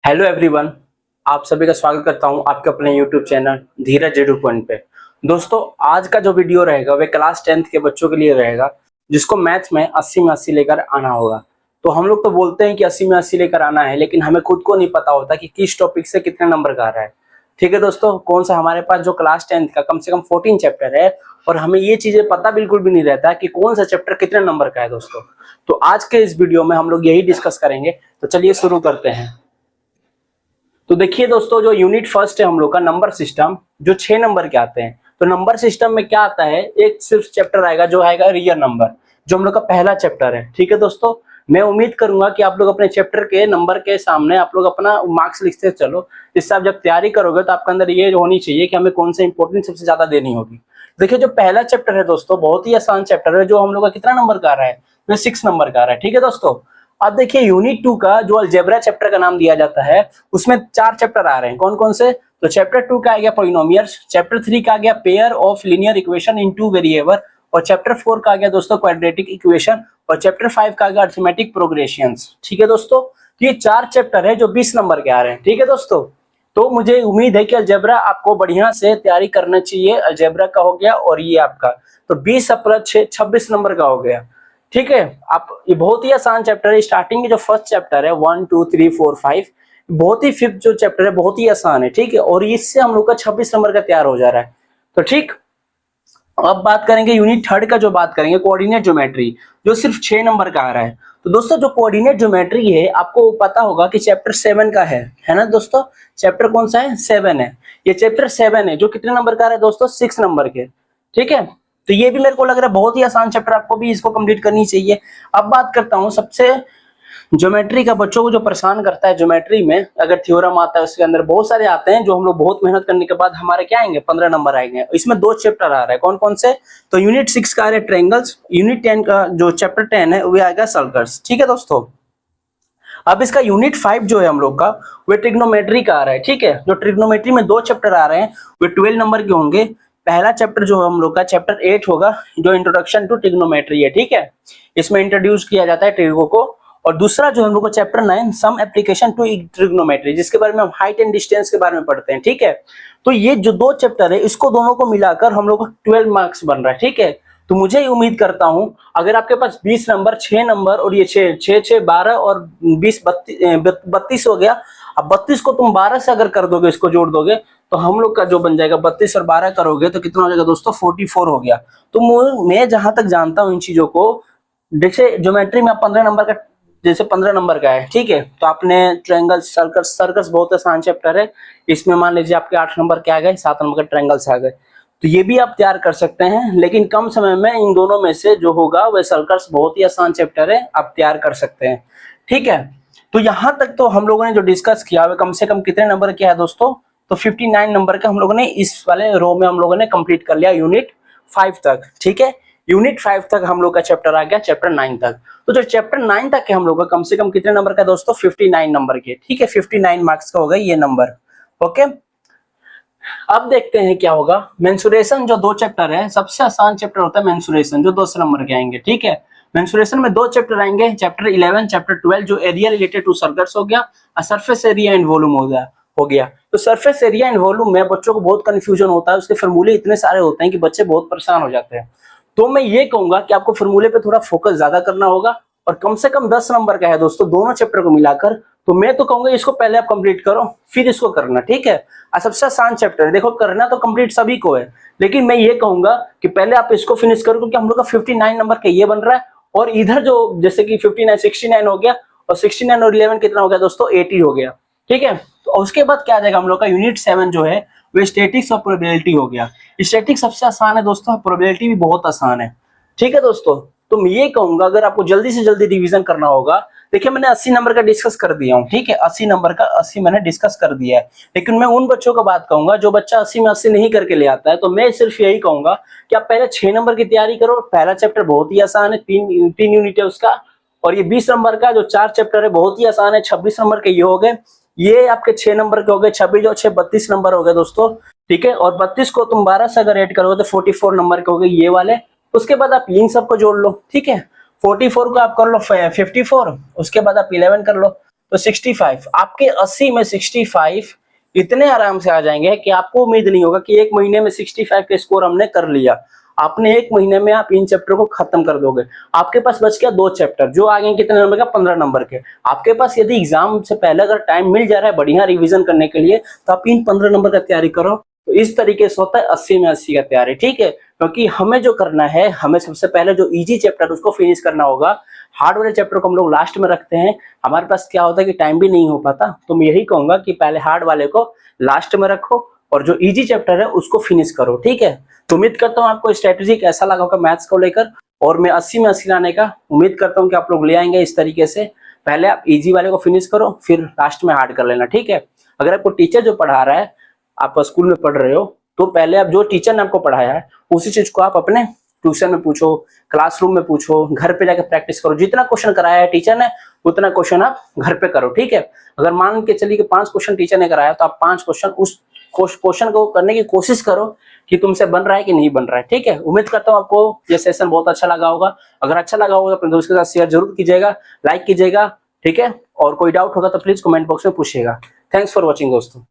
Hello everyone. आप सभी का स्वागत करता हूं आपके अपने यूट्यूब चैनल धीरज एडू पॉइंट पे। दोस्तों, आज का जो वीडियो रहेगा वह क्लास 10th के बच्चों के लिए रहेगा जिसको मैथ्स में 80 में 80 लेकर आना होगा। तो हम लोग तो बोलते हैं कि 80 में 80 लेकर आना है, लेकिन हमें खुद को नहीं पता होता कि किस टॉपिक से कितने नंबर का आ रहा है। ठीक है दोस्तों, कौन सा हमारे पास जो क्लास 10th का कम से कम 14 चैप्टर है और हमें ये चीजें पता बिल्कुल भी नहीं रहता कि कौन सा चैप्टर कितने नंबर का है दोस्तों। तो आज के इस वीडियो में हम लोग यही डिस्कस करेंगे। तो चलिए शुरू करते हैं। तो देखिए दोस्तों, जो यूनिट फर्स्ट है हम लोग का नंबर सिस्टम, जो 6 नंबर के आते हैं। तो नंबर सिस्टम में क्या आता है, एक सिर्फ चैप्टर आएगा जो आएगा रियल नंबर, जो हम लोग का पहला चैप्टर है। ठीक है दोस्तों, मैं उम्मीद करूंगा कि आप लोग अपने चैप्टर के नंबर के सामने आप लोग अपना मार्क्स लिखते चलो। इससे आप जब तैयारी करोगे तो आपके अंदर ये होनी चाहिए कि हमें कौन सा इंपॉर्टेंट सबसे ज्यादा देनी होगी। देखिए, जो पहला चैप्टर है दोस्तों बहुत ही आसान चैप्टर है, जो हम लोग का कितना नंबर का आ रहा है, वो 6 नंबर का आ रहा है। ठीक है दोस्तों, अब देखिए यूनिट 2 का जो अलजेब्रा चैप्टर का नाम दिया जाता है, उसमें 4 चैप्टर आ रहे हैं। कौन कौन से? तो चैप्टर 2 का आ गया पॉलिनोमियल्स, चैप्टर 3 का आ गया pair of linear equation in 2 variable, और चैप्टर 4 का आ गया दोस्तों क्वाड्रेटिक इक्वेशन, और चैप्टर 5 का आ गया अरिथमेटिक प्रोग्रेशंस। ठीक है दोस्तों, तो ये 4 चैप्टर है जो 20 नंबर के आ रहे हैं। ठीक है दोस्तों, तो मुझे उम्मीद है कि अलजेब्रा आपको बढ़िया से तैयारी करना चाहिए। अलजेब्रा का हो गया, और ये आपका तो 20 प्लस 6 26 नंबर का हो गया। ठीक है, आप ये बहुत ही आसान चैप्टर है। स्टार्टिंग के जो फर्स्ट चैप्टर है 1 2 3 4 5, बहुत ही फिफ्थ जो चैप्टर है बहुत ही आसान है। ठीक है, और इससे हम लोग का 26 नंबर का तैयार हो जा रहा है। तो ठीक, अब बात करेंगे यूनिट थर्ड का, जो बात करेंगे कोऑर्डिनेट ज्योमेट्री, जो सिर्फ 6 नंबर का आ रहा है। तो दोस्तों, जो कोऑर्डिनेट ज्योमेट्री है आपको पता होगा कि चैप्टर 7 का है ना दोस्तों। चैप्टर कौन सा है? 7 है। ये चैप्टर 7 है जो कितने नंबर का आ रहा है दोस्तों? 6 नंबर के। ठीक है, तो ये भी मेरे को लग रहा है बहुत ही आसान चैप्टर, आपको भी इसको कंप्लीट करनी चाहिए। अब बात करता हूँ सबसे ज्योमेट्री का, बच्चों को जो परेशान करता है ज्योमेट्री में, अगर थ्योरम आता है उसके अंदर बहुत सारे आते हैं जो हम लोग बहुत मेहनत करने के बाद हमारे क्या आएंगे, 15 नंबर आएंगे। इसमें 2 चैप्टर आ रहा है। कौन कौन से? तो यूनिट 6 का आ रहा है ट्रायंगल्स, यूनिट 10 का जो चैप्टर 10 है वो आएगा सर्कल्स। ठीक है दोस्तों, अब इसका यूनिट 5 जो है हम लोग का, वो ट्रिग्नोमेट्री का आ रहा है। ठीक है, जो ट्रिग्नोमेट्री में 2 चैप्टर आ रहे हैं वो 12 नंबर के होंगे। पहला चैप्टर जो हम लोग का चैप्टर 8 होगा, जो इंट्रोडक्शन टू ट्रिग्नोमेट्री है। ठीक है, इसमें इंट्रोड्यूस किया जाता है ट्रिगो को। और दूसरा जो हम लोग का chapter 9 some application to trigonometry, जिसके बारे में हम हाइट एंड डिस्टेंस के बारे में पढ़ते हैं। ठीक है, तो ये जो 2 चैप्टर है इसको दोनों को मिलाकर हम लोग को 12 मार्क्स बन रहा है। ठीक है, तो मुझे उम्मीद करता हूं अगर आपके पास 20 नंबर, 6 नंबर और ये 6 6 6 12 और 20 32 हो गया। अब 32 को तुम 12 से अगर कर दोगे, इसको जोड़ दोगे, तो हम लोग का जो बन जाएगा 32 और 12 करोगे तो कितना हो जाएगा दोस्तों? 44 हो गया। तो मैं जहां तक जानता हूं इन चीजों को, जैसे ज्योमेट्री में 15 नंबर का, जैसे 15 नंबर का है। ठीक है, तो आपने ट्रायंगल, सर्कस, सर्कस बहुत आसान चैप्टर है। इसमें मान लीजिए आपके 8 नंबर के आ गए, 7 नंबर के ट्रायंगल्स आ गए, तो ये भी आप तैयार कर सकते हैं। लेकिन कम समय में इन दोनों में से जो होगा वह सर्कल्स बहुत ही आसान चैप्टर है, आप तैयार कर सकते हैं। ठीक है, तो यहां तक तो हम लोगों ने जो डिस्कस किया वह कम से कम कितने नंबर किया है दोस्तों? तो 59 नंबर का हम लोगों ने इस वाले रो में हम लोगों ने कंप्लीट कर लिया यूनिट 5 तक। ठीक है, यूनिट 5 तक हम लोग का चैप्टर आ गया चैप्टर 9 तक। तो जो चैप्टर 9 तक है हम लोग का कम से कम कितने नंबर का दोस्तों? 59 नंबर के। ठीक है, 59 मार्क्स का होगा ये नंबर। ओके, अब देखते हैं क्या होगा। मेंसुरेशन जो 2 चैप्टर है, सबसे आसान चैप्टर होता है मेंसुरेशन, जो 2 नंबर के आएंगे। ठीक है, मेंसुरेशन में 2 चैप्टर आएंगे, चैप्टर 11 चैप्टर 12, जो एरिया रिलेटेड टू सर्कल्स हो गया, और सरफेस एरिया एंड वॉल्यूम हो गया। तो सरफेस एरिया एंड वॉल्यूम में बच्चों को बहुत कंफ्यूजन होता है, उसके फॉर्मूले इतने सारे होते हैं कि बच्चे बहुत परेशान हो जाते हैं। तो मैं ये कहूंगा कि आपको फॉर्मूले पे थोड़ा फोकस ज्यादा करना होगा, और कम से कम 10 नंबर का है दोस्तों दोनों चैप्टर को मिलाकर। तो मैं तो कहूंगा इसको पहले आप कंप्लीट करो, फिर इसको करना। ठीक है, सबसे आसान चैप्टर है, देखो करना तो कंप्लीट सभी को है, लेकिन मैं ये कहूंगा कि पहले आप इसको फिनिश करो, क्योंकि हम लोग का 59 नंबर का ये बन रहा है। और इधर जो जैसे कि 59 69 हो गया, और 69 और 11 कितना हो गया दोस्तों? 80 हो गया। ठीक है, तो उसके बाद क्या आ जाएगा हम लोग का यूनिट 7 जो है वो स्टैटिक्स और प्रोबेबिलिटी हो गया। स्टैटिक्स सबसे आसान है दोस्तों, प्रोबेबिलिटी भी बहुत आसान है। ठीक है दोस्तों, तो मैं ये कहूंगा अगर आपको जल्दी से जल्दी रिवीजन करना होगा, देखिए मैंने 80 नंबर का डिस्कस कर दिया हूँ। ठीक है, 80 नंबर का 80 मैंने डिस्कस कर दिया है, लेकिन मैं उन बच्चों का बात कहूंगा जो बच्चा 80 में 80 नहीं करके ले आता है। तो मैं सिर्फ यही कहूंगा कि आप पहले 6 नंबर की तैयारी करो। पहला चैप्टर बहुत ही आसान है, 3 यूनिट है उसका। और ये 20 नंबर का जो 4 चैप्टर है बहुत ही आसान है। 26 नंबर के ये हो गए, ये आपके 6 नंबर के हो गए, 26 और 6 32 नंबर हो गए दोस्तों। ठीक है, और 32 को तुम 12 से अगर ऐड करोगे तो 44 नंबर के हो गए ये वाले। उसके बाद आप इन सबको जोड़ लो। ठीक है, 44 को आप कर लो 54, उसके बाद आप 11 कर लो, तो 65, आपके 80 में 65 इतने आराम से आ जाएंगे कि आपको उम्मीद नहीं होगा कि एक महीने में 65 के स्कोर हमने कर लिया। आपने एक महीने में आप इन चैप्टर को खत्म कर दोगे। आपके पास बच गया 2 चैप्टर, जो आगे कितने नंबर का, 15 नंबर के। आपके पास यदि एग्जाम से पहले अगर टाइम मिल जा रहा है बढ़िया रिवीजन करने के लिए, तो आप इन 15 नंबर का तैयारी करो। तो इस तरीके से होता है 80 में 80 का तैयारी, ठीक है। क्योंकि हमें जो करना है, हमें सबसे पहले जो इजी चैप्टर उसको फिनिश करना होगा। हार्ड वाले चैप्टर को हम लोग लास्ट में रखते हैं। हमारे पास क्या होता है कि टाइम भी नहीं हो पाता, तो मैं यही कहूंगा कि पहले हार्ड वाले को लास्ट में रखो और जो इजी चैप्टर है उसको फिनिश करो, ठीक है। तो उम्मीद करता हूँ आपको स्ट्रेटेजी कैसा लगा होगा मैथ्स को लेकर, और मैं 80 में 80 लाने का उम्मीद करता हूँ कि आप लोग ले आएंगे इस तरीके से। पहले आप इजी वाले को फिनिश करो, फिर लास्ट में हार्ड कर लेना, ठीक है। अगर आपको टीचर जो पढ़ा रहा है, आप स्कूल में पढ़ रहे हो, तो पहले आप जो टीचर ने आपको पढ़ाया है उसी चीज को आप अपने ट्यूशन में पूछो, क्लासरूम में पूछो, घर पे जाकर प्रैक्टिस करो। जितना क्वेश्चन कराया है टीचर ने उतना क्वेश्चन आप घर पे करो, ठीक है। अगर मान के चलिए कि 5 क्वेश्चन टीचर ने कराया, तो आप 5 क्वेश्चन उस क्वेश्चन को करने की कोशिश करो कि तुमसे बन रहा है कि नहीं बन रहा है, ठीक है। उम्मीद करता हूँ आपको ये सेशन बहुत अच्छा लगा होगा। अगर अच्छा लगा होगा तो अपने दोस्तों के साथ शेयर जरूर कीजिएगा, लाइक कीजिएगा, ठीक है। और कोई डाउट होगा तो प्लीज कमेंट बॉक्स में पूछिएगा। थैंक्स फॉर वॉचिंग दोस्तों।